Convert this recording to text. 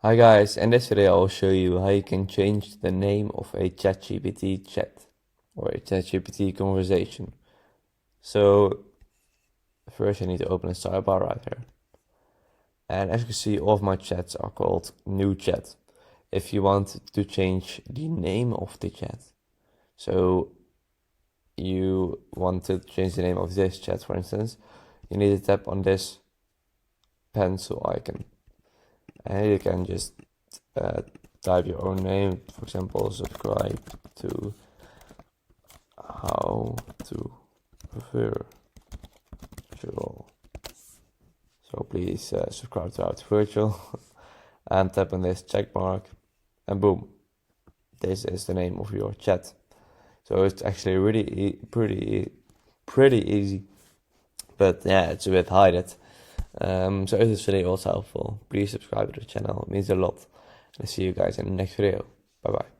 Hi guys, in this video I'll show you how you can change the name of a ChatGPT chat or a ChatGPT conversation. So first you need to open a sidebar right here. And as you can see, all of my chats are called new chat. If you want to change the name of the chat, so you want to change the name of this chat, for instance, you need to tap on this pencil icon. And you can just type your own name, for example, subscribe to how to virtual. So please subscribe to how to virtual and tap on this check mark and boom, this is the name of your chat. So it's actually really pretty easy, but yeah, it's a bit hidden. So if this video was helpful, please subscribe to the channel, it means a lot. And I'll see you guys in the next video. Bye bye.